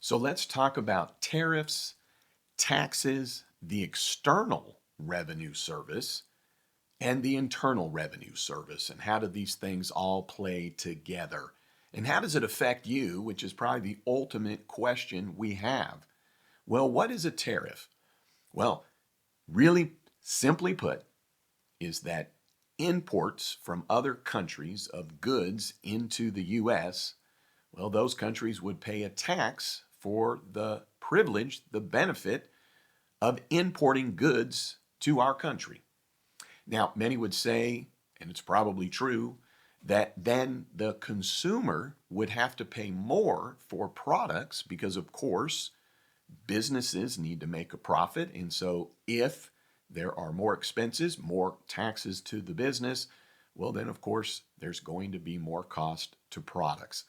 So let's talk about tariffs, taxes, the external revenue service, and the internal revenue service. And how do these things all play together? And how does it affect you, which is probably the ultimate question we have? Well, what is a tariff? Well, really simply put, is that imports from other countries of goods into the U.S., well, those countries would pay a tax for the privilege, the benefit of importing goods to our country. Now, many would say, and it's probably true, that then the consumer would have to pay more for products because, of course, businesses need to make a profit. And so if there are more expenses, more taxes to the business, well, then, of course, there's going to be more cost to products.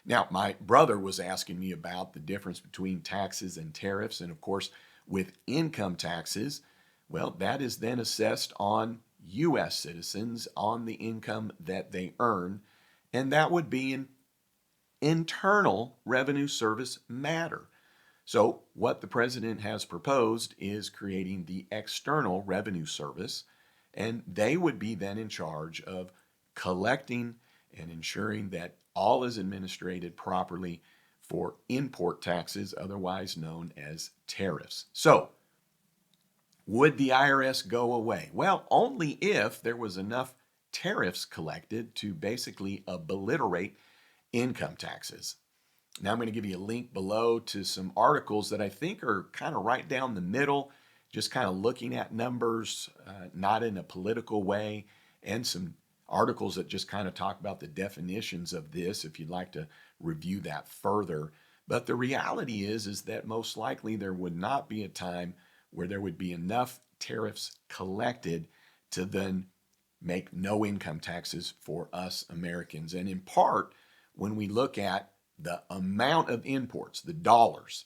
Now, my brother was asking me about the difference between taxes and tariffs. And of course, with income taxes, well, that is then assessed on U.S. citizens on the income that they earn. And that would be an internal revenue service matter. So what the president has proposed is creating the external revenue service, and they would be then in charge of collecting and ensuring that all is administrated properly for import taxes, otherwise known as tariffs. So, would the IRS go away? Well, only if there was enough tariffs collected to basically obliterate income taxes. Now I'm going to give you a link below to some articles that I think are kind of right down the middle, just kind of looking at numbers, not in a political way, and some articles that just kind of talk about the definitions of this if you'd like to review that further. But the reality is that most likely there would not be a time where there would be enough tariffs collected to then make no income taxes for us Americans. And in part, when we look at the amount of imports, the dollars,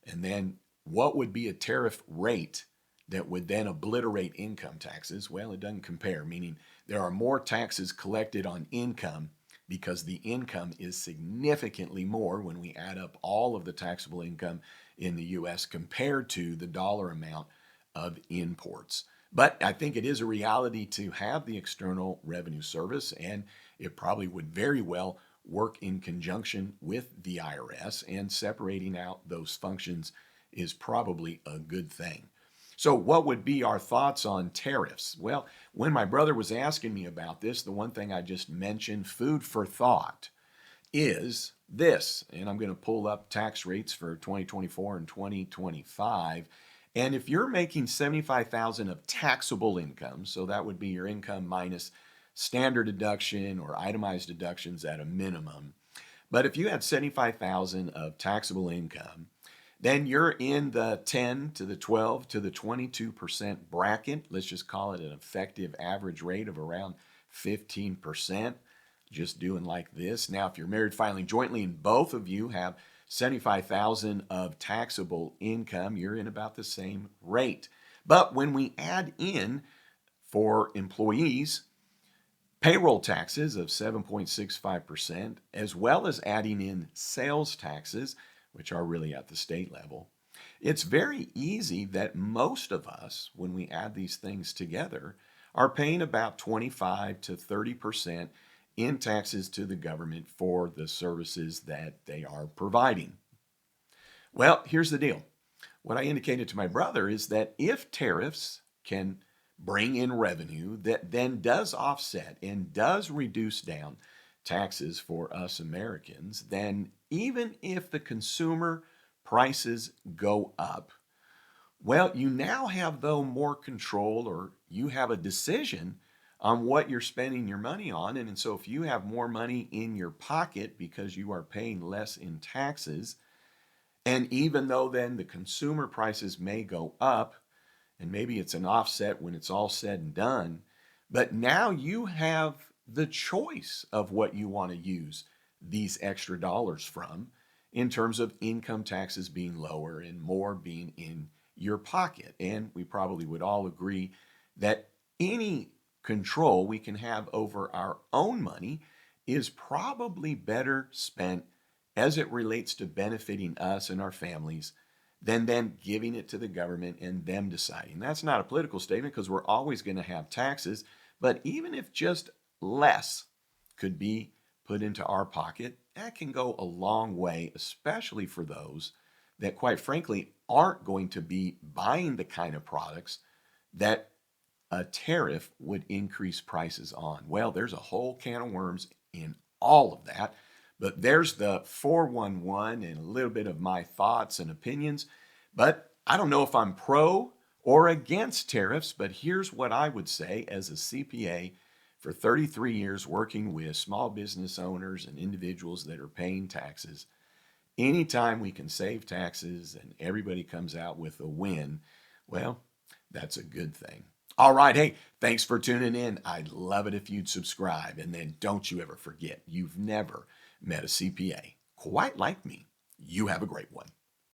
and then what would be a tariff rate that would then obliterate income taxes, well, it doesn't compare, meaning there are more taxes collected on income because the income is significantly more when we add up all of the taxable income in the U.S. compared to the dollar amount of imports. But I think it is a reality to have the External Revenue Service, and it probably would very well work in conjunction with the IRS, and separating out those functions is probably a good thing. So what would be our thoughts on tariffs? Well, when my brother was asking me about this, the one thing I just mentioned, food for thought, is this. And I'm going to pull up tax rates for 2024 and 2025. And if you're making $75,000 of taxable income, so that would be your income minus standard deduction or itemized deductions at a minimum. But if you had $75,000 of taxable income, then you're in the 10 to the 12 to the 22% bracket. Let's just call it an effective average rate of around 15%, just doing like this. Now, if you're married filing jointly and both of you have $75,000 of taxable income, you're in about the same rate. But when we add in for employees, payroll taxes of 7.65%, as well as adding in sales taxes, which are really at the state level, it's very easy that most of us, when we add these things together, are paying about 25 to 30% in taxes to the government for the services that they are providing. Well, here's the deal. What I indicated to my brother is that if tariffs can bring in revenue that then does offset and does reduce down taxes for us Americans, then even if the consumer prices go up, well, you now have, though, more control, or you have a decision on what you're spending your money on. And so if you have more money in your pocket because you are paying less in taxes, and even though then the consumer prices may go up, and maybe it's an offset when it's all said and done, but now you have the choice of what you want to use these extra dollars from, in terms of income taxes being lower and more being in your pocket. And we probably would all agree that any control we can have over our own money is probably better spent as it relates to benefiting us and our families than then giving it to the government and them deciding. That's not a political statement because we're always going to have taxes, but even if just less could be put into our pocket, that can go a long way, especially for those that, quite frankly, aren't going to be buying the kind of products that a tariff would increase prices on. Well, there's a whole can of worms in all of that. But there's the 411 and a little bit of my thoughts and opinions. But I don't know if I'm pro or against tariffs, but here's what I would say as a CPA for 33 years working with small business owners and individuals that are paying taxes. Anytime we can save taxes and everybody comes out with a win, well, that's a good thing. All right. Hey, thanks for tuning in. I'd love it if you'd subscribe. And then don't you ever forget, you've never met a CPA quite like me. You have a great one.